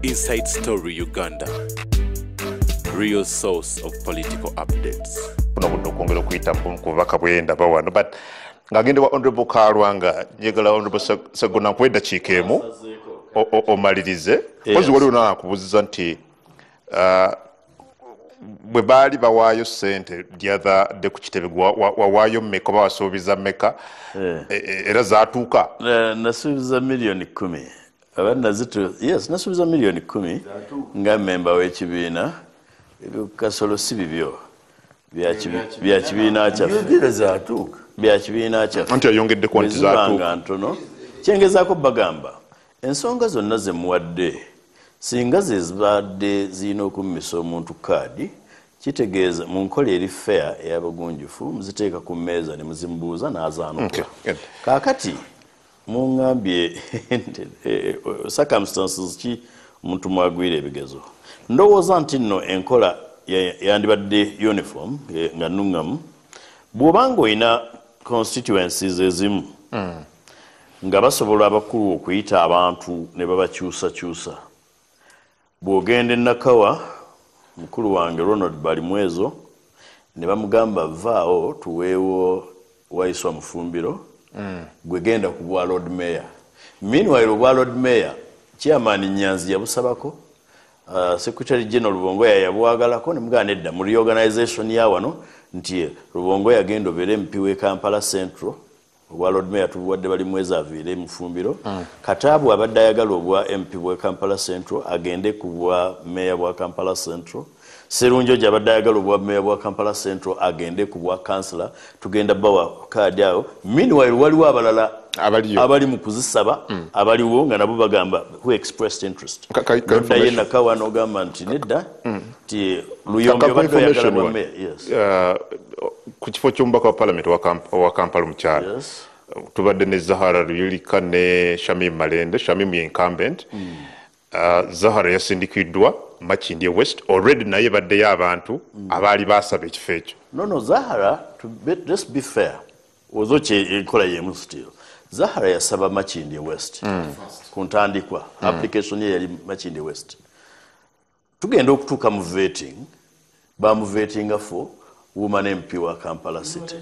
Inside Story Uganda, real source of political updates. Okwongera okuyita mukubaka bwenda bawano but ngagende wa Honorable Kalwanga njagala Honorable Saguna nkwenda kikeemu omalirize kozi wali unakubuziza nti bwe baali bawaayo ssente lyatha de ku kitebe wawaayo mmeka oba wasuubiza mmeka era zaatuuka nasuubiza million 10 abana zitu yes nasuubiza million 10 nga memba w'ekibiina kasolo si bibyo bya kibiina kyaffe zaatuuka bya kibiina kyaffe anti yayongedde ku nti zaatuuka ntono kyengezaako bagamba ensonga zonna ze muwadde singa ze zibadde zirina okummisa omuntu kaadi kitegeeza mu nkola eri fair ey'abagunjufu muziteeka ku mmeeza ne muzimubuuza n'azaanuka kaakati muŋŋambye circumstances ki omuntu mwagwira ebigezo ndowooza nti nno enkola yandibadde uniform nga nnuŋŋamu bw'obanga olina constituencies ezimu nga basobola abakulu okuyita abantu ne babakyusakyusa bw'ogenda Nakawa mukulu wange Ronald Balimwezo ne bamugamba vaawo tuweewo Waiswa Mufumbiro gwe genda ku bwa Lord Mayor. Meanwhile obwa Lord Mayor chairman Nyanzi yabusabako Secretary General Rubongoya yabwagalako ne mugana edda mu reorganization ya wano nti Rubongoya agenda obere MP we Kampala Central obwa Lord Mayor tubuwadde Balimwezo aviire Mufumbiro Katabu abadde ayagala obwa MP bwe Kampala Central agende ku bwa Mayor bwa Kampala Central Serunjo abadde ayagala obwa Mayor bwa Kampala Central agende ku bwa Councillor tugenda bawa kaadi awo meanwhile waliwo abalala abali mu kuzisaba abaliwo nga nabo bagamba who expressed interest naye Nakawa n'ogamba nti nedda ti Luyombe badde ayagala bwa Mayor yes ku kifo ky'omubaka wa Parliament wa Kampala mukyala tubadde ne Zahara Ruyulika ne Shamim Malende Shamim ye incumbent Zahara yasindikiddwa Makindye West already naye baddeyo abantu abaali basaba ekifo ekyo no Zahara just be fair ozoche enkola yemu still Zahara yasaba Makindye West ku ntandikwa application ye yali Makindye West tugenda okutuuka mu vetting bamuvetinga for woman MP wa Kampala City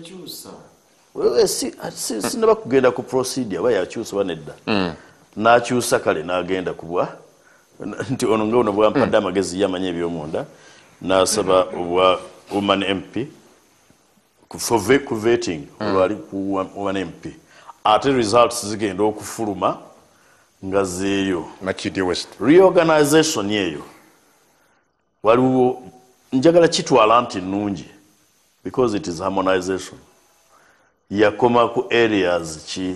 sinaba kugenda ku procedure bayakyusa banedda n'akyusa kale n'agenda kubwa nti ono ngono bwampadde amagezi yamanye ebyomunda n'asaba obwa woman MP ku vetting olwali ku woman MP ate results zigenda okufuluma nga zeeyo Makindye West reorganization yeyo waliwo njagala kitwala nti nnungi because it is harmonization yakoma ku areas ki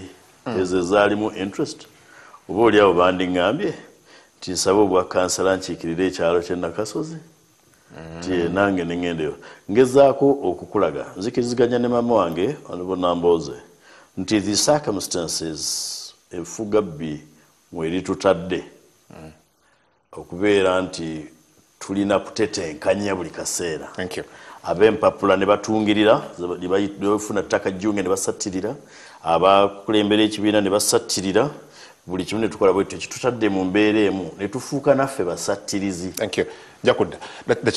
ezo zaalimu interest oba oli awo bandiŋŋambye ti nsaba obwa kansala nkiikirira ekyalo kye Nakasozi ti nange neŋŋendeyo ngezaako okukulaga nzikiriziganya ne mama wange Honorable Nambooze nti the circumstances enfugabbi mweri tutadde okubeera nti tulina kutetenkanya buli kaseera ab'empapula ne batungirira ne bafuna ttaka jjunge ne basattirira abakulembera ekibiina ne basattirira buli kimu ne tukola bwetyo kitutadde mu mbeera emu ne tufuuka naffe basattirizi njakudda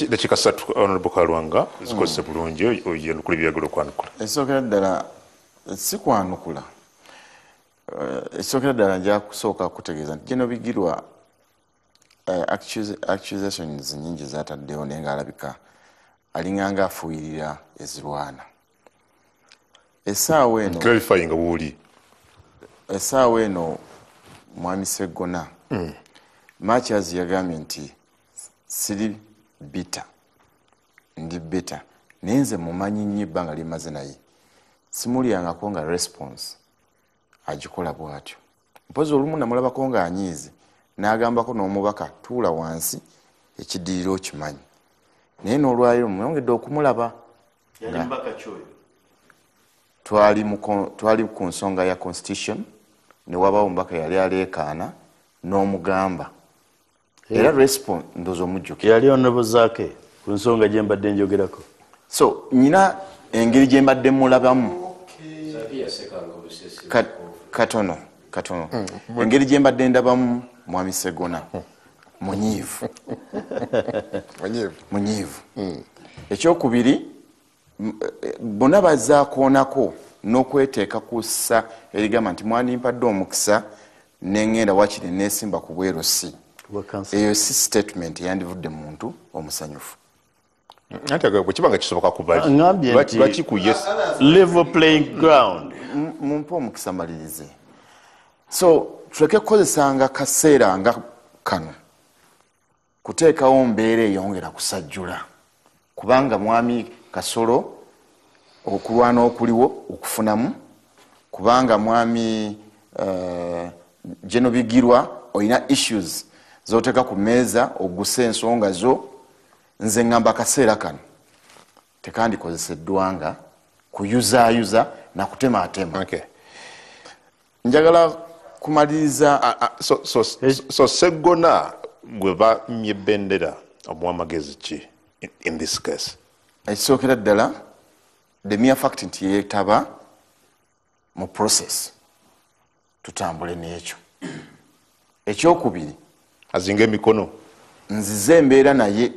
dakiika 3 Honorable Kalwanga zikozese bulungi oyenukula ebyagala okwanukula esookera ddala si kwanukula esookera ddala nja kusooka kutegeeza nti gino bigirwa accusations nyingi zataddewo naye ng'alabika alinganga afuuyirira ezirwana essaawa eno clarifying wuuli essaawa eno mwami Sseggona Mathias yagambye nti siri bita ndi beta naye nze mumanyi nnyo ebbanga limaze naye simulyangako nga response agikola bw'atyo mpozi olumu namulabako nga anyiizi n'agambako n'omubaka tuula wansi ekidiriro okimanyi naye n'olwaliro mwongedde okumulaba twali ku nsonga ya constitution ne wabawo omubaka yali aleekaana n'omugamba era response ndozo omujjukira yali onobuzaake ku nsonga gye mbadde njogerako so nyina engeri gye mbadde mulabamu katono engeri gye mbadde ndabamu mwami Sseggona munyiivu munyiivu ekyokubiri bonna bazaakoonako n'okweteeka ku ssa erigamba nti mwandimpadde omukisa neŋŋenda wakiri neesimba ku bwerosi eyo si statement eyandivudde muntu omusanyufu bwekibanga kisoboka kubakikuye level playing ground mumpe omukisa malirize so tuleke kukozesanga kaseera nga kano kuteekawo mbeera eyongera kusajjula kubanga mwami Kasolo okulwana okuliwo okufunamu kubanga mwami Genobigirwa olina issues zoteeka ku mmeeza ogusa ensonga zo nze ngamba akaseera kano tekandikozeseddwanga kuyuzaayuza nakutemaatema njagala kumaliriza so Sseggona gwe bamye bendera omwamagezi ki in this case ekisookera ddala the mere fact nti yeetaba mu process tutambule n'ekyo ekyokubiri azinga emikono nzize embeera naye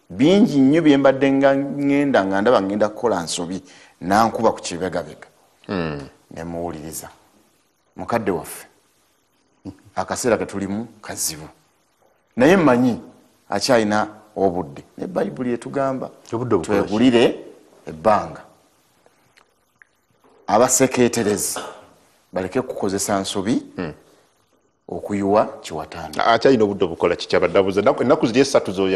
bingi nnyo bye mbadde nga ŋŋenda nga ndaba ŋŋenda kukola nsobi nankuba ku kibegabega ne muwuliriza mukadde waffe akaseera ke tulimu kazibu naye mmanyi akyalina obudde ne bayibuli etugamba twegulire ebbanga abasekeeterezi baleke kukozesa nsobi okuyiwa kiwatanda akyalina obudde obukola kikyabaddabuze ennaku ziri esatu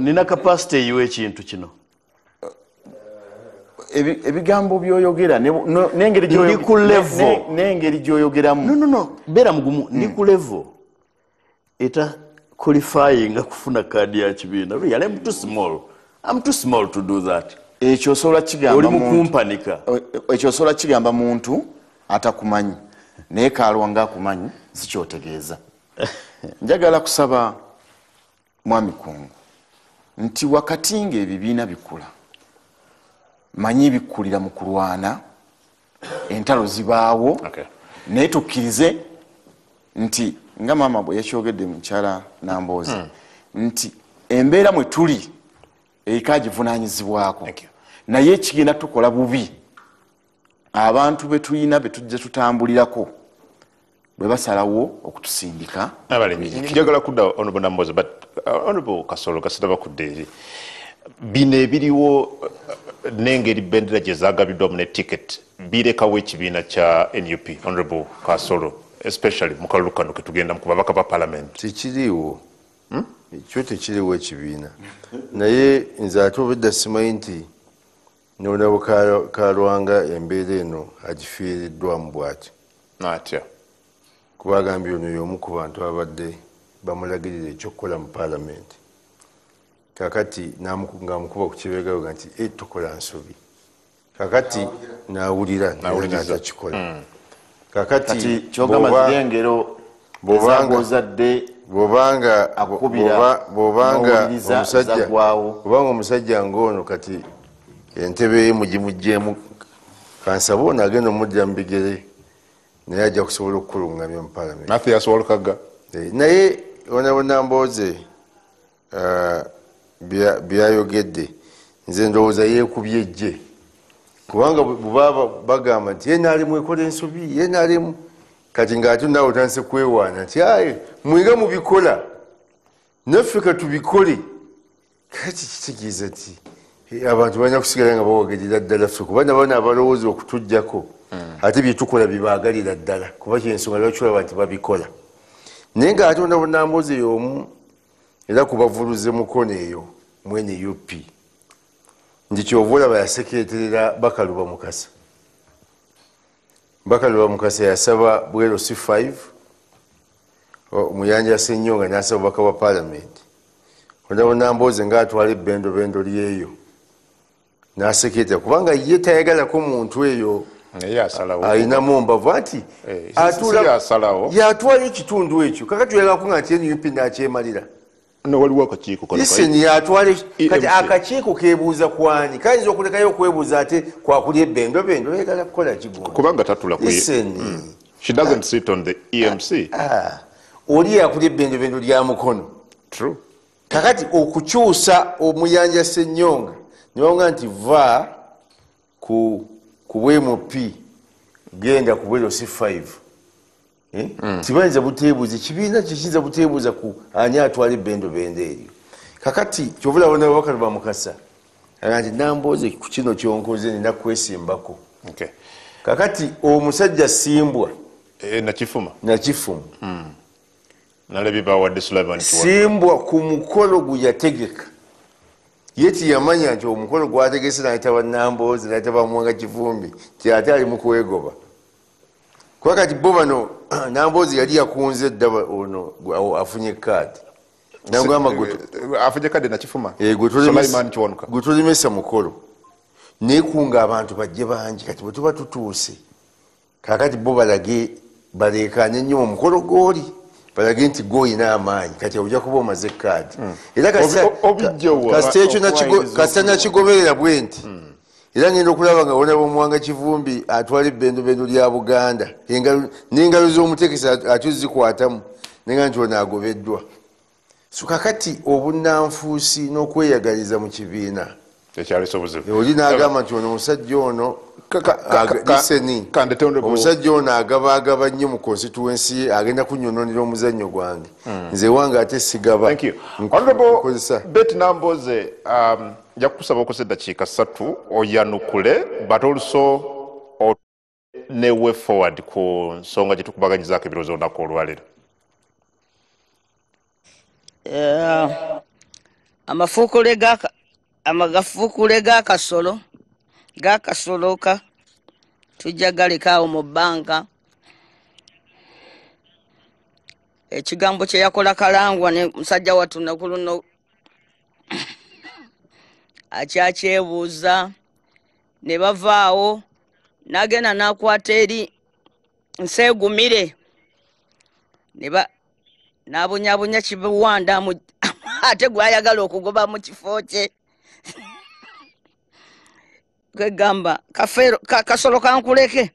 nina kapasite eyiwa ekintu kino ebigambo byoyogera n'engeri gy'oyogeramu no beera mugumu ndi ku level eta qualifying kufuna kaadi ya kibiina yali I'm too small to do that ekyo osobola kigamba oli mukumpanika ekyo osobola kigamba muntu atakumanyi naye kaalwa ng'akumanyi sikyotegeeza njagala kusaba mwami Kungu nti wakati ng'ebibiina bikula manyi bikulira mu kulwana entalo zibaawo naye tukkirize nti nga maama bwe yakyogedde mukyala Nambooze nti embeera mwe tuli erikagivunaanyizibwako naye ekigenda tukola bubi abantu be tulina be tujja tutambulirako bwe basalawo okutusindika njagala kudda Honorable Nambooze but Honorable Kasolo kasita bakudde eri bino ebiriwo n'engeri bendera gye zaagabiddwamu ne ticket birekawo ekibiina kya NUP Honorable Kasolo especially mu kalulu kano ke tugendamu ku babaka ba parliament tekiriiwo ekyo tekiriwo ekibiina naye nze ate obedda simanyi nti n'onabo Kalwanga embeera eno agifiiriddwamu bw'ati atya kuba agambye ono y'omu ku bantu abadde bamulagirira ekyokukola mu paalamenti kakati ng'amukuba ku kibegayoga nti tukola nsobi kakati n'awulira natakikola kakati kyogamba ziri engero ezagozadde bw'obanga omusajja ng'ono kati entebe ye mugimugjeemu kansaba ono agenda omuddira mu bigere naye ajja kusobola okukulungamya mu paalamenti Mathias Walukaga naye Honorable Nambooze byayogedde nze ndowooza yeekubye ejje kubanga bwebaba bagamba nti yenaalemu ekola ensobi yenaalemu kati ng'ate naawe otandise kwewaana nti aye mwiga mubikola naffe katubikole kati kitegeeza nti abantu balina kusigala nga bawagalira ddala ffe kuba nabo abalowooza okutuggyako ate byetukola bibaagalira ddala kuba kyensonga lwaki olaba nti babikola naye ng'ate Honorable Nambooze y'omu era kubavuluze mukono eyo mwene UP nti kyova olaba yasekeeterera Bakaluba Mukasa. Bakaluba Mukasa yasaba Bwerosi 5 Muyanja Ssenyonga n'asaba baka wa paalamenti. Honorable Nambooze ng'atwala ebbendo lyeyo n'asekeetera kubanga ye tayagalako muntu eyo alinamu mbavu ati yatwala ekitundu ekyo kakati oyagala nga nti NUP n'akyemalira waliwo akakiiko yatwala kati akakiiko keebuuza kwani kayinza okulekayo okwebuuza ate kwakuli ebbendo oyagala kukola kigundu kubanga tatula ku she doesn't sit on the EMC oli yakulya ebbendobendo lya mukono. True. Kakati okukyusa omuyanja Ssenyonga niwanga nti va ku BMP genda ku Bwero C5. Kibanza buteebuuza ekibiina kiyinza buteebuuza ku ani atwala ebbendobendo eryo. Kakati kyovula bona ababaka ba Mukasa nti Nambooze ku kino kyonkoze nina kwesimbako. Okay. Kakati omusajja Simbwa Nakifuma. Nalabye bawadde Sulaiman Kiwanuka. Simbwa ku mukolo gwe yategeka yeti yamanya nti omukolo gwategese n'ayitaba Nambooze n'ayitaba Mwanga Kivumbi ti ate ali mu kwegoba. Kwakati bo bano Nambooze yali yakunze dda ono afunye kaadi. Nangamba afunye kaadi Nakifuma. Sulaiman Kiwanuka. Gutulimesa mukolo. Nekunga abantu bajje bangi kati bwe tuba tutuuse. Kakati bo balage balekanye nnyo omukolo gw'oli. Balage nti gw'olina amaanyi kati ojja kuba omaze kaadi. Era kasita nakigoberera bwe nti era ngenda okulaba nga wona Mwanga Kivumbi atwala ebbendobendo lya Buganda n'engalo z'omutekesi atuzikwatamu nenga nti ono agobeddwa. So kakati obunnanfuusi n'okweyagaliza mu kibiina ekyalesa obuzibu. Oli n'agamba nti ono omusajja ono omusajja ono agabagaba nnyo mu constituency ye agenda kunyononera omuzannyo gwange nze wange ate sigaba. Thank you. Honorable Betty Nambooze, nja kukusaba okoze eddakiika 3 oyanukule but also ne way forward ku nsonga gye tukubaganyizaako ebirowoozo olunaku olwaleero. Amagafuukule gakasoloka tujja galekaawo mu bbanga. Ekigambo kye yakola Kalangwa ne musajja wattu nnaku luno akyakyebuuza ne bavaawo n'agenda n'akwata eri Nseegumire n'abunyabunya Kibuwanda ate gwayagala okugoba mu kifo kye. Kwegamba kasolo kankuleke.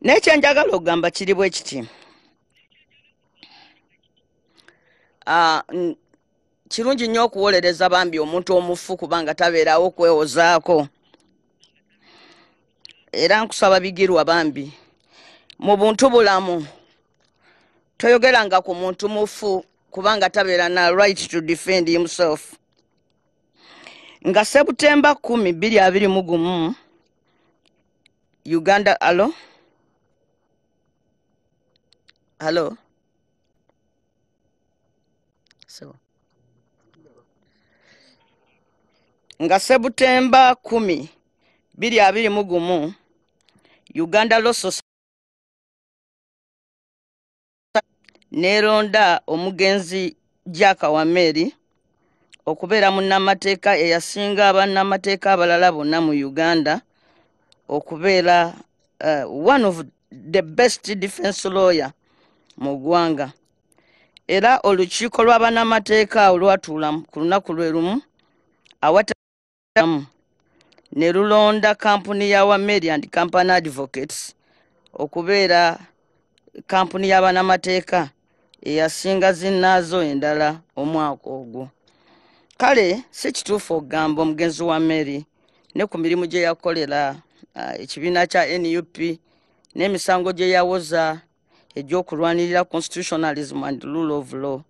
Nekyenjagala okugamba kiri bwe kiti. Kirungi nnyo okuwolereza bambi omuntu omufu kubanga tabeerawo kwewozaako. Era nkusaba bigirwa bambi mu buntu bulamu toyogeranga ku muntu mufu kubanga tabeera na right to defend himself. Nga September 10, 2021 Uganda Hello? So. Nga September 10, 2021 Uganda Law Society neronda omugenzi Jack Wameri okubeera munnamateeka eyasinga bannamateeka abalala bonna mu Uganda okubeera one of the best defense lawyer mu ggwanga. Era olukiiko lw'abannamateeka olwatuula ku lunaku lwe lumu awatali ne lulonda kampuni ya Wameri and Company Advocates okubeera kampuni y'abannamateeka eyasinga zinnaazo endala omwaka ogwo. Kale si kituufu okugamba omugenzi wa Mary ne ku mirimu gye yakolera ekibiina kya NUP n'emisango gye yawoza egy'okulwanirira constitutionalism and rule of law.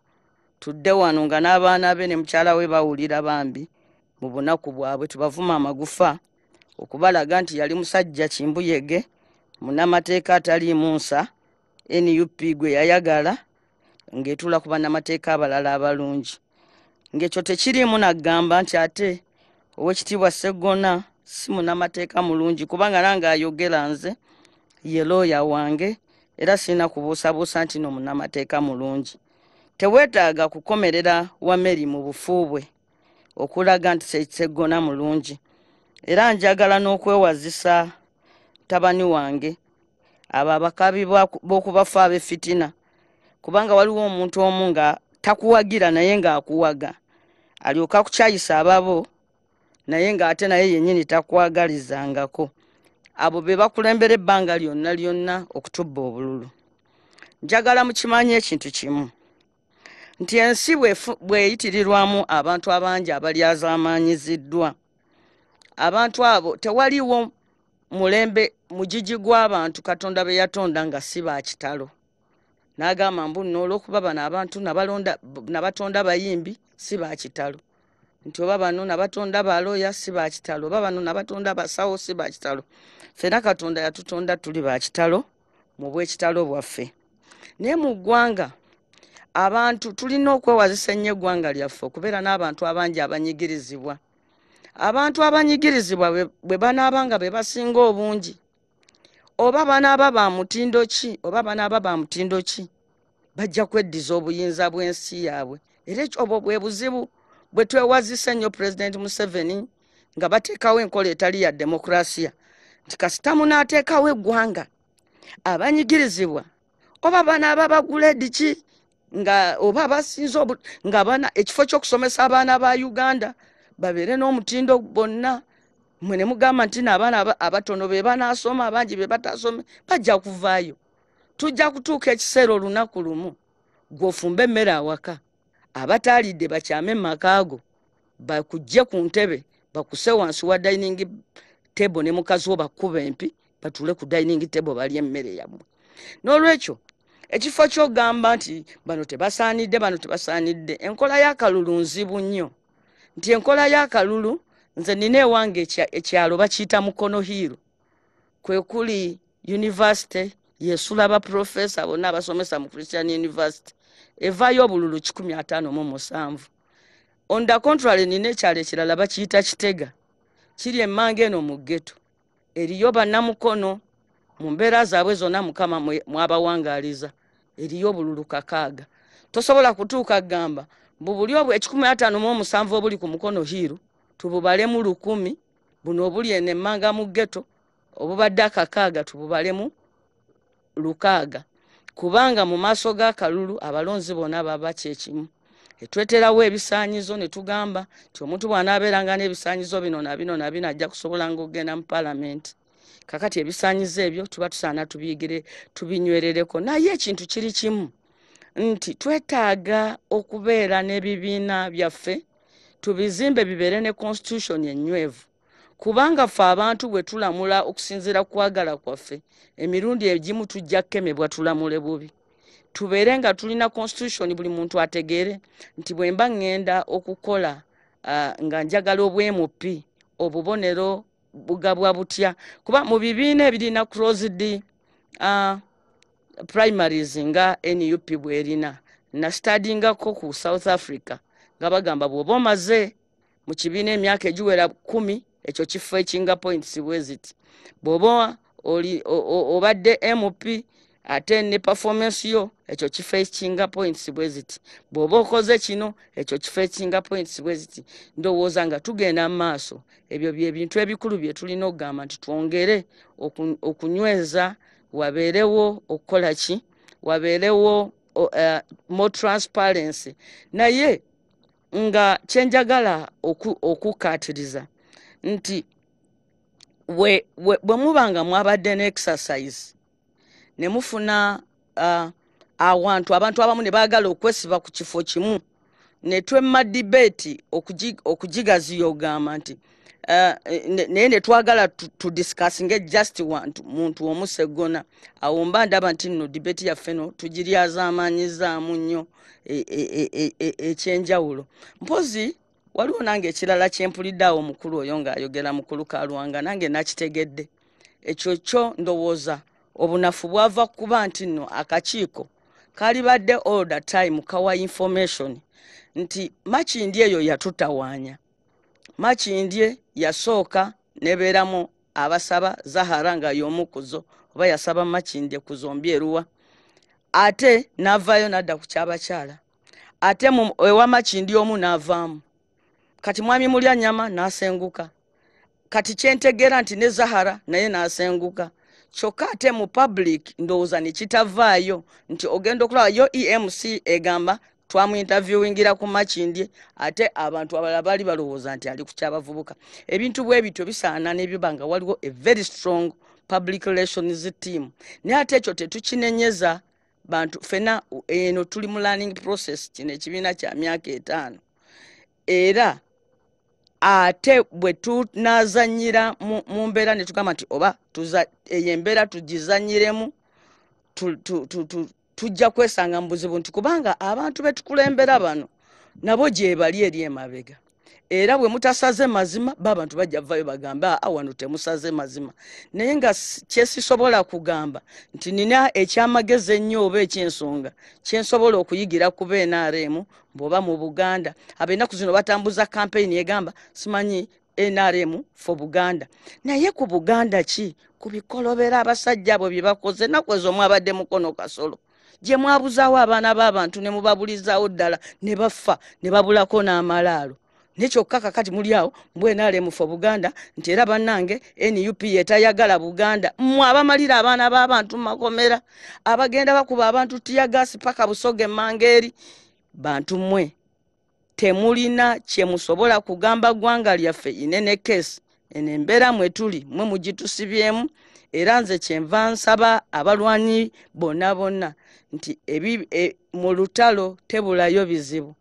Tudde wano nga n'abaana be ne mukyala we bawulira bambi mu bunaku bwabwe tubavuma amagufa okubalaga nti yali musajja kimbuyege munnamateeka ataliimu nsa NUP gwe yayagala ng'etuula ku bannamateeka abalala abalungi. Ng'ekyo tekiriimu nagamba nti ate Oweekitiibwa Sseggona si munnamateeka mulungi kubanga nange ayogera nze ye looya wange era sirina kubuusabuusa nti no munnamateeka mulungi. Teweetaaga kukomerera Wameri mu bufu bwe okulaga nti Sseggona mulungi. Era njagala n'okwewazisa tabani wange abo abakabi b'okubafa ab'effitina kubanga waliwo omuntu omu nga takuwagira naye ng'akuwaga alyoka kukyayisa ababo naye ng'ate naye yennyini takwagalizangako. Abo be bakulembera ebbanga lyonna okutubba obululu. njagala mukimanye ekintu kimu nti ensi bweyitirirwamu abantu abangi abalyazamanyiziddwa abantu abo tewaliwo mulembe mujiji gw'abantu katonda be yatonda nga si bakitalo n'agamba mbu nno olw'okuba bano abantu nabatonda bayimbi si bakitalo nti oba bano nabatonda baloya si bakitalo oba bano nabatonda basawo si bakitalo fena katonda yatutonda tuli bakitalo mu bwekitalo bwaffe naye mu ggwanga abantu tulina okwewazisa ennyo eggwanga lyaffe okubeera n'abantu abangi abanyigirizibwa abantu abanyigirizibwa bwe banaaba nga be basinga obungi oba banaaba ba mutindo ki oba banaaba ba mutindo ki bajja kweddiza obuyinza bw'ensi yaabwe era obwo bwe buzibu bwe twewazisa ennyo Pulezidenti Museveni nga bateekawo enkola etali ya demokrasiya nti kasita munaateekawo eggwanga abanyigirizibwa oba banaaba baguledi ki nga oba basinze nga bana ekifo ky'okusomesa abaana ba Uganda babeere n'omutindo bonna mwe ne mugamba nti n'abaana abatono be banaasoma abangi be batasome bajja kuvaayo tujja kutuuka ekiseera olunaku lumu gw'ofumba emmere awaka abataalidde bakyame mu makaago bakujje ku ntebe bakuse wansi wa dining table ne mukazi wo bakuba empi batule ku dining table balye emmere yammwe n'olwekyo ekifo ky'ogamba nti bano tebasaanidde enkola y'akalulu nzibu nnyo nti enkola y'akalulu nze nina ewange ekyalo bakiyita Mukono Hill kwe kuli university yesula baprofesa bonna abasomesa mu Christian University evaayo obululu 157 on the contrary nina ekyalo ekirala bakiyita Kitega kiri emmanga eno mu ghetto eriyo bannamukono mu mbeera zaabwe zonna Mukama mwabawangaaliza eriyo obululu 6 tosobola kutuuka gamba buli obwo 157 obuli ku Mukono Hill tububalemu 100 buno obuli emmanga mu ghetto obubadde 6 tububalemu 6 kubanga mu maaso g'akalulu abalonzi bonna baba kyekimu etweterawo ebisaanyizo ne tugamba nti omuntu bw'anaabeeranga n'ebisaanyizo bino na bino ajja kusobola ng'ogenda mu palamenti kakati ebisaanyizo ebyo tuba tusaana tubiyigire tubinywerereko naye ekintu kiri kimu nti twetaaga okubeera n'ebibiina byaffe tubizimbe bibeere ne constitution ennywevu kubanga ffe abantu bwe tulamula okusinziira kwagala kwaffe emirundi egimu tujja kukemebwa tulamule bubi tubeere nga tulina constitution buli muntu ategeere nti bwe mba ŋŋenda okukola nga njagala obwemupi obubonero bugabwa butya kuba mu bibiina ebirina closed primaries nga NUP bwerina na studyingako ku South Africa nga bagamba bw'oba omaze mu kibiina emyaka egiwera 10 ekyo kifo ekinga points bweziti bw'oba obadde MP ate ne performance yo ekyo kifo ekinga points bweziti bw'oba okoze kino ekyo kifo ekinga points bweziti ndowooza nga tugenda mu maaso ebyo byebintu ebikulu bye tulina okugamba nti twongere okunyweza wabeerewo okukola ki wabeerewo more transparency naye nga kyenjagala okukaatiriza nti bwe mubanga mwabadde ne exercise ne mufuna abantu abamu ne baagala okwesiba ku kifo kimu ne twemma debate okugigaziya ogamba nti naye ne twagala tudiscussinge just muntu omu Sseggona awo mba ndaba nti nno debate yaffe no tugiryazaamanyizaamu nnyo ekyenjawulo mpozi waliwo nange ekirala kyempulidde awo omukulu oyo ng'ayogera mukulu Kalwanga nange nakitegedde ekyo kyo ndowooza obunafu bwava kuba nti nno akakiiko kalibadde all the time kawa information nti Makindye eyo yatutawaanya Makindye yasooka nebeeramu abasaba Zahara nga y'omukuzo oba yasaba Makindye kuzombi eruwa ate n'avaayo n'adda ku kyabakyala ate ewa Makindye omu n'avaamu kati mwami mulya nyama n'asenguka kati kyentegeera nti ne Zahara naye n'asenguka kyokka ate mu public ndowooza ne kitavaayo nti ogenda okulaba yo EMC egamba twamuinterviewingira ku Makindye ate abantu abalala bali balowooza nti ali ku kyabavubuka ebintu bwe bityo bisaana n'ebiba nga waliwo a very strong public relations team naye ate ekyo tetukinenyeza bantu fena eno tuli mu learning process kino ekibiina kya myaka 5 era ate bwe tunazanyira mu mbeera ne tugamba nti oba eyo embeera tugizanyiremu tujja kwesanga mu buzibu nti kubanga abantu betukulembera bano nabo gye bali eri emabega era bwe mutasaze mazima babantu bajja vayo bagamba wano temusaze mazima naye nga kyesisobola kugamba nti nina ekyamagezi ennyo oba ekyensonga kyensobola okuyigira ku NRM bw'oba mu Buganda ab'ennaku zino batambuza kampeyini egamba simanyi NRM for Buganda naye ku Buganda ki ku bikolobera abasajja abo bye bakoze ennaku ezo mwabadde mukono kasolo gye mwabuzaawo abaana b'abantu ne mubabulizaawo ddala ne bafa ne babulako n'amalaalo nekyokka kakati muli awo mbwe NRM for Buganda nti era bannange NUP etayagala Buganda mmwe abamalira abaana b'abantu makomera abagenda bakuba abantu tiyagasi paka Busoge Mangeri bantu mmwe temulina kye musobola kugamba gwanga lyaffe inene kesi enembeera mwe tuli mwe mugitusibyemu era nze kyenva nsaba abalwanyi bonna nti mu lutalo tebulayo bizibu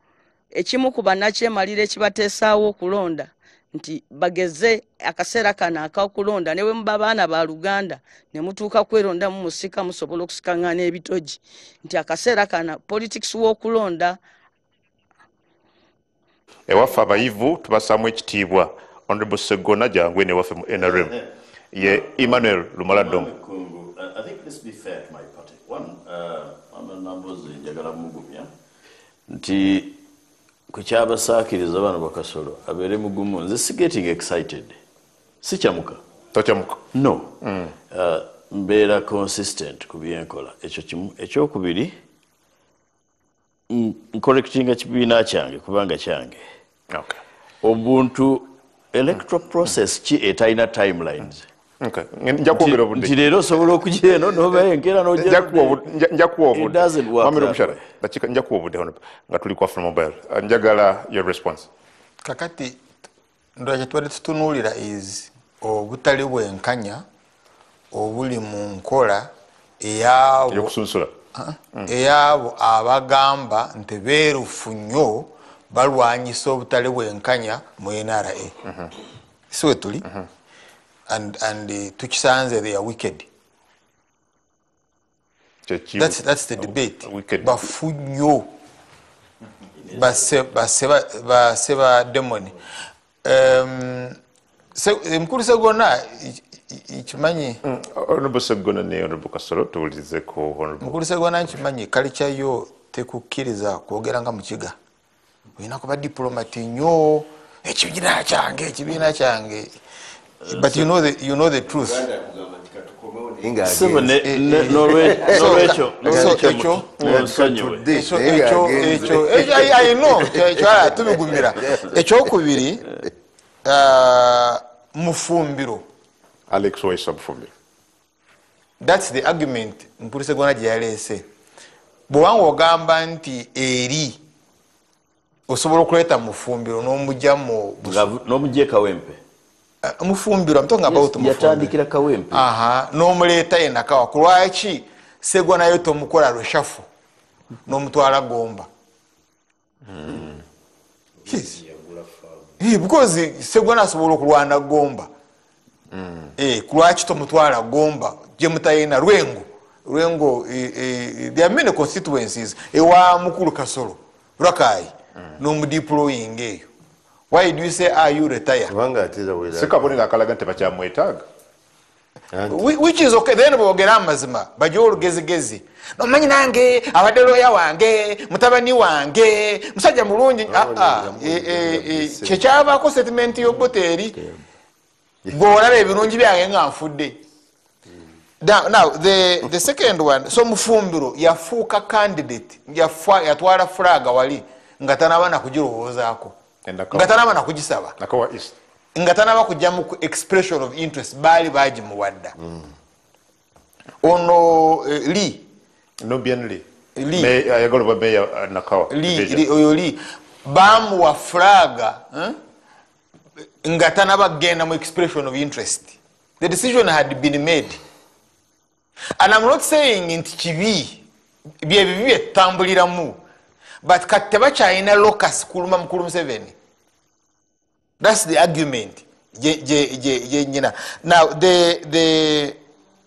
ekimu ku bannakyemalira ekibateesaawo okulonda nti bageze akaseera kano ak'okulonda ne bwe muba baana ba Luganda ne mutuuka kweronda mu musika musobola okusikaŋŋaana ebitogi nti akaseera kano politics w'okulonda ewaffe abayivu tubasaamu ekitiibwa Honorable Segona jangwe newaffe mu NRM ye Emmanuel Lumaladom. I think let's be fair to my party. One, amanamuzi njagala mugumya nti kukyabasakiriza bano bakasolo abeere mugumu nze getting excited sikyamuka tokyamuka no mbeera consistent ku byenkola ekyo kimu ekyokubiri ncorrectinga kibiina kyange kubanga kyange okay obuntu electoral process ki etalina timelines okay nja kwogera obudde nti leero osobola okujja eno nobayenkera nja kuwa obudde Mamiro Bushara nja kuwa obudde hono nga tuli kwa mobile njagala your response kakati ndo kyetwali tutunuulira is obutali bwenkanya obuli mu nkola yokusunsula eyabo abagamba nti beerufu nnyo balwanyisa obutale bwenkanya mu NRA si we tuli and tukisanze they are wicked. That's the debate. Bafu nnyo baseba demoni mukulu Segona ikimanyi Honorable Segona ne Honorable Kasolo tuwulize ko Honorable mukulu Segona nkimanyi culture yo tekukkiriza kwogera nga mukiga oyina kuba diplomati nnyo ekibiina kyange but you know the truth tubigumira ekyokubiri mufumbiro Alex Waisa Mufumbiro that's the argument mukulu Segona gye yaleese bwewanga ogamba nti eri osobola okuleeta mufumbiro n'omugyamu n'omugye Kawempe I'm talking about yatandikira Kawempe n'omuleeta yenakawa kulwaki Segona yo tomukola reshafu n'omutwala Gomba yes because Segona asobola okulwana Gomba kulwaki tomutwala Gomba gye mutayina Lwengo there are many constituencies ewa mukulu Kasolo Rakai n'omudeploying eyo. Why do you say are you retire? Sekaboni akalaga nti bakyamwetaaga which is okay then bogera amazima bajja olugezigezi nomanyi nange abadde lawyer wange mutabani wange musajja mulungi kyekyabaako settlement y'oboteri bw'olaba ebirungi byange nga nfudde. Now the second one so Mufumbiro yafuuka candidate yatwala flag wali nga tanaba na kugirowoozaako nga tanaba na kugisaba nga tanaba kujja mu expression of interest baali bagimuwadda ono Lee bamuwa flaga nga tanaba genda mu expression of interest. The decision had been made and I'm not saying nti kibi bye bibi byetambuliramu but kati tebakyalina locus kuluma mukulu Museveni. That's the argument je nyina. Now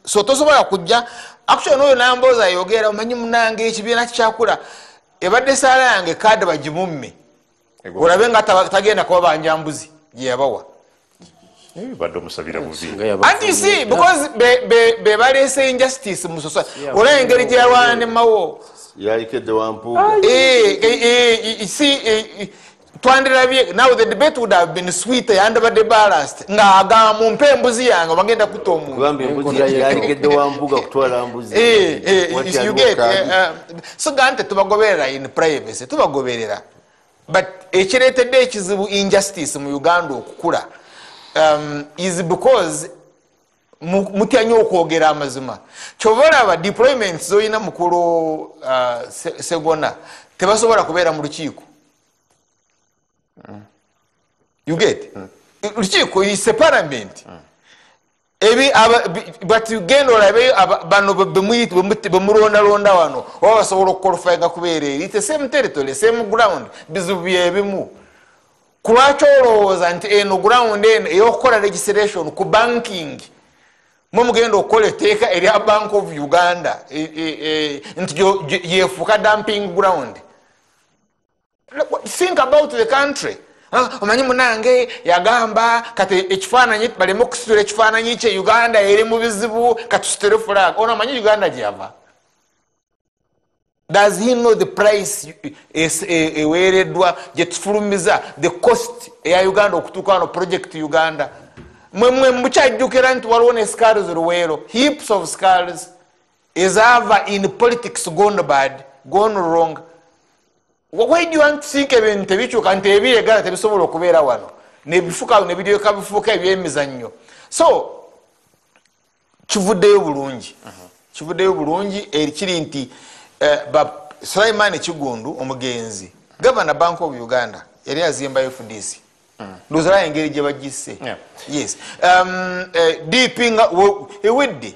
so tosobola kujja actually noyo namboza yogera omanyi munange ekibiina kyakula ebadde sala yange kadi bagimumme olabe nga tagenda kuba banjambuzi gye yabawa badde omusabira bubi. And you see, because be balese injustice mu society ola engeri gye yalwana ne mawo yalikedde wampuuga. you see twandirabye. Now the debate would have been sweet and the ballast nga agamba mumpe embuzi yange bagenda kuta omuntu kubanga embuzi yalikedde wampuuga kutwala mbuzi. You get so gante tubagoberera in privacy tubagoberera but ekireetedde ekizibu injustice mu Uganda okukula is because mutya nnyo okwogera amazima. Kyobola aba deployments zoyina mukulu Segona tebasobola kubeera mu lukiiko. You get lukiiko is a parliament. But you genda olabe bano bemulondalonda wano oba basobola okukolofayinga kubeera eri. It's the same territory, same ground, bizibu byebimu. Kulwaki olowooza nti eno ground eno ey'okukola registration ku banking mwe mugenda okukola etteeka erya Bank of Uganda nti yeefuuka dumping ground? Think about the country. Omanyi munange yagamba kati ekifaananyi baleme okusitula ekifaananyi kye Uganda eri mu bizibu katusitule flag. Ono amanyi Uganda gyava. Does he know the price eweereddwa gye tufulumiza the cost eya Uganda okutuuka wano project Uganda? Mwe mukyajjukira nti waliwo ne scars Luweero, heaps of scars is ever in politics gone bad, gone wrong. Why do you want to think ebintu tebikyuka nti ebiregala tebisobola okubeera wano nebifuka nebiryoka bifuuka ebyemizannyo? So kivuddeyo bulungi. Kivuddeyo bulungi ekiri nti Sulaiman Kigundu omugenzi Governor Bank of Uganda yali azimba FDC. Ndozala engeri gye bagisse. Yes. DP ewedde.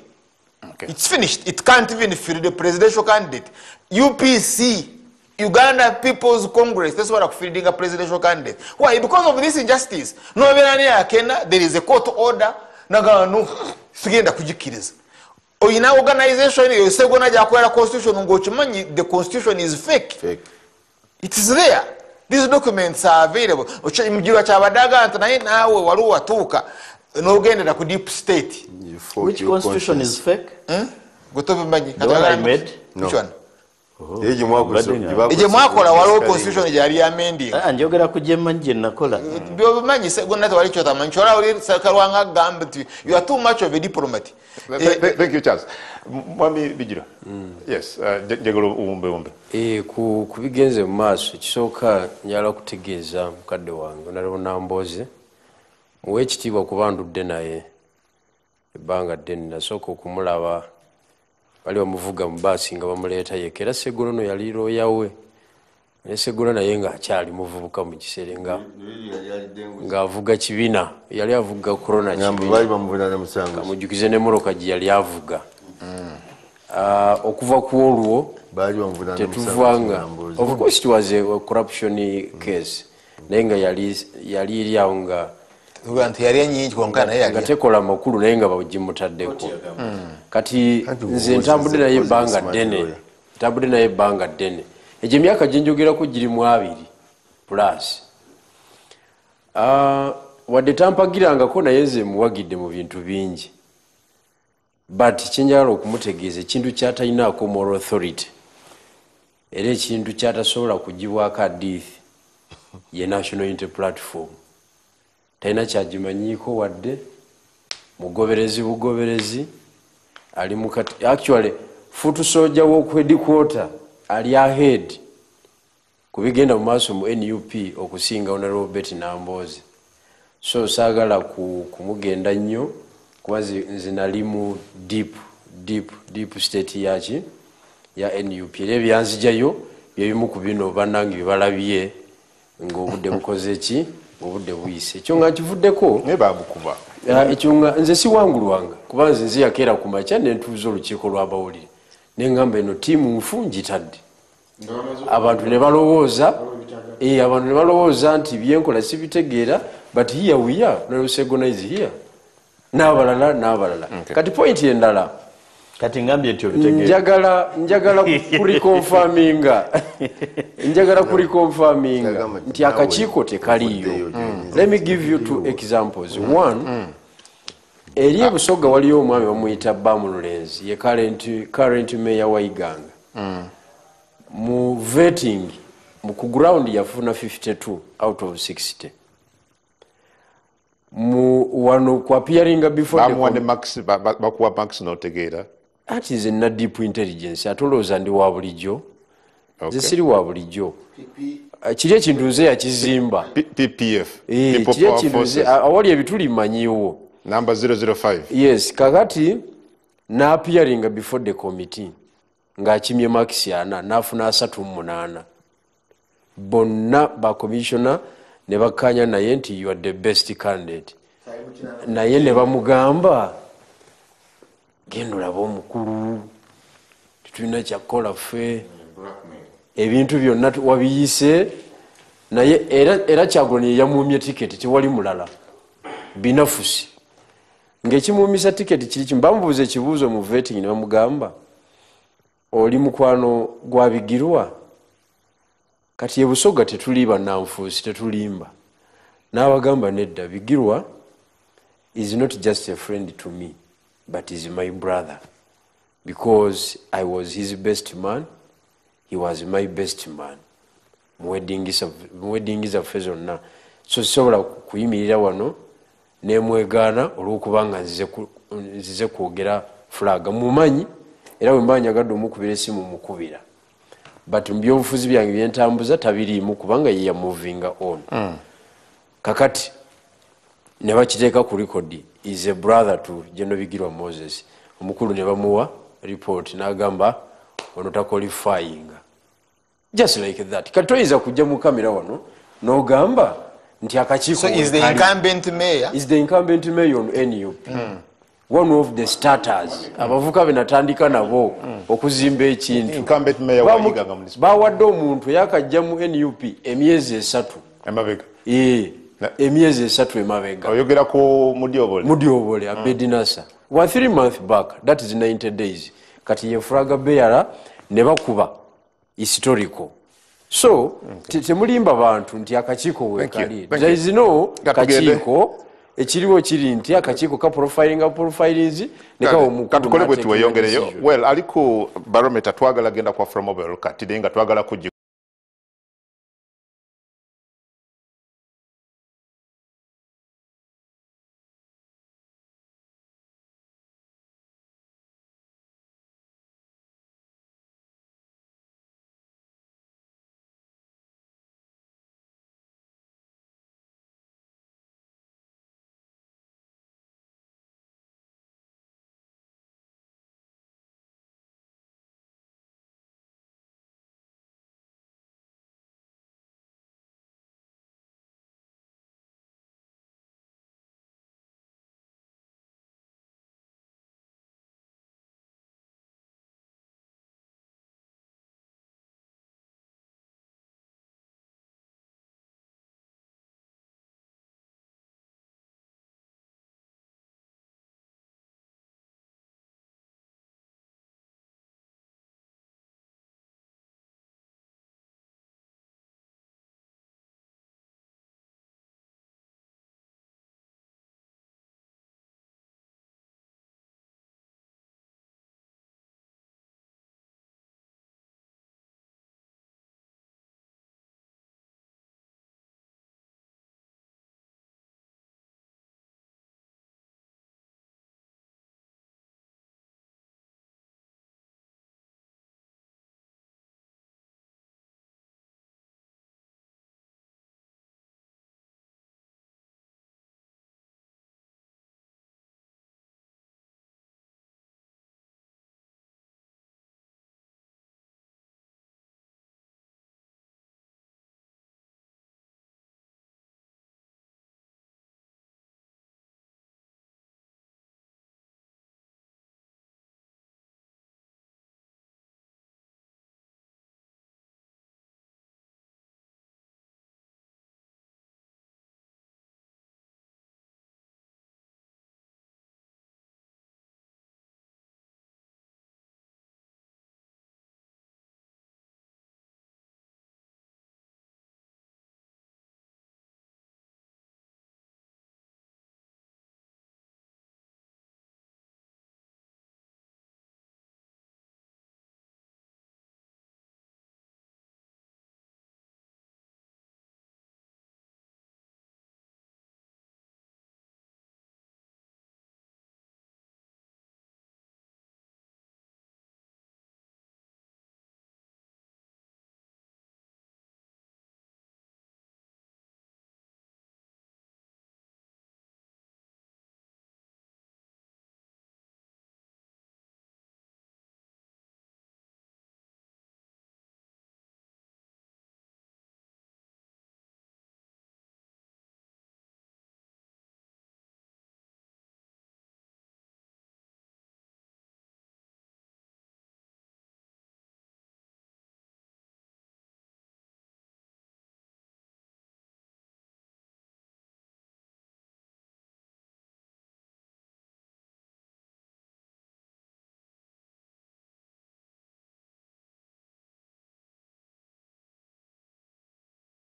It's finished. It can't even fill the presidential candidate. UPC, Uganda People's Congress, that's what I'm fielding a presidential candidate. Why? Because of this injustice. No, there is a court order. No, sigenda kujikiriza. Oyina organization you say gonna jakwera constitution ngochimanyi the constitution is fake. It is there. These documents are available. Mujira chabadaga ntanaye nawe wali watuuka n'ogendera ku deep state. Which constitution is fake? Gotobe manyi. The one I made? Which one? Eje mwakola waliwo constitution yali amending. Njogera ku gye manje nakola. Byomanyi segona tewali kyota manyi chola oli sakalwanga gamba nti you are too much of a diplomat. Thank you, Charles. Mwami Bijiro. Yes, jegolo umbe. Ku bigenze mu maaso kisooka njala kutegeeza mukadde wange nalibona Mboze muwe ekitiibwa ku bandudde naye ebbanga ddene nasooka okumulaba bali bamuvuga mu baasi nga bamuleeta yekka era Segolo no yali looya we naye Segolo naye ng'akyali muvubuka mu kiseera ng'avuga kibiina yali avuga korona kibiina mujjukize ne Moroka gye yali avuga okuva ku olwo tetuvanga of course it was a corruption case naye nga yali eri awo nga tekola makulu naye nga bagimutaddeko kati nze ntambudde naye ebbanga ddene egyo emyaka gye njogerako girimu 2 plus wadde tampagirangako naye nze muwagidde mu bintu bingi but kyenjagala okumutegeeza ekintu kyatalinaako moral authority era ekintu kyatasobola kugibwako adiithi ye National Unity Platform talina kyagimanyiiko wadde bugoberezi ali mukati actually futu soja w'okwedikwota ali ahead kubigenda mu maaso mu NUP okusinga Honorable Robert Namboze so saagala kumugenda nnyo kuba nze nali mu deep state ya NUP era ebyanzijayo byebimu ku bino bannange bye balabye ng'obudde bukoze ki obudde buyise ekyo nga kivuddeko babukuba ekyo nga nze siwangulwanga kuba nze nziyakeera ku makya ne ntuuza olukiiko lw'abawulire neŋŋamba eno tiimu nfu ngitadde abantu ne balowooza nti byenkola sibitegeera but here we are nalusegonize here n'abalala kati point endala kati ngambye nti obitegeera njagala kurikonfaminga nti akakiiko tekaliyo. Let me give you two examples. One, eri ebusoga waliyo omwami bamuyita Bamululenzi ye current mayor wa Iganga. Mu vetting ku ground yafuna 52 out of 60. Mu wano kwa appearing before the max bakuwa max notegeera. That is a deep intelligence. Atolooza ndi wa bulijjo. Ze siri wa bulijjo. Kiri ekintu nze yakizimba. PPF. Kiri ekintu nze awali ebituli manyiwo. Number 005. Yes, kakati na appearing before the committee. Ng'akimye max yana n'afuna 38. Bonna ba commissioner ne bakanya naye nti you are the best candidate. Naye ne bamugamba genda olaba omukulu tetulina kyakola ffe ebintu byonna wabiyise naye era Kyagulanyi yamuumye tiketi tewali mulala binafusi ng'ekimuumisa tiketi kiri kimu bamubuuza ekibuuzo mu vetting ne bamugamba oli mukwano gwa Bigirwa kati ebusoga tetuli bannanfuusi tetulimba n'abagamba nedda Bigirwa is not just a friend to me but is my brother because I was his best man, he was my best man. Wedding is a zonna so sobola kuyimirira wano nemwegaana olw'okubanga nzize kwogera flag mumanyi era bwe mba nyagadde omukubira essimu mukubira but mu byobufuzi byange byentambuza tabiriimu kubanga ye ya moving on. Kakati ne bakiteeka ku record is a brother to General Bigirwa Moses. Omukulu ne bamuwa report n'agamba ono taqualifying. Just like that. Katoyiza kujja mu kamera wano n'ogamba nti akakiiko. So is the incumbent mayor? Is the incumbent mayor on NUP. One of the starters. Abavuka benatandika nabo okuzimba ekintu. Incumbent mayor wa Iganga municipal. Bawadde omuntu yakajja mu NUP emyezi 3. Emabega. Emyezi 3 emabega. Oyogera ku Mudyobole Abedinasa. 3 months back, that is 90 days. Kati ye flaga bearer ne bakuba historical. So, temulimba bantu nti akakiiko wekali. There is no kakiiko ekiriwo kiri nti akakiiko ka profilings ne kawo mukulu. Katukole bwe tuweyongereyo. Well, aliku barometer twagala genda kwa from mobile kati denga twagala kujja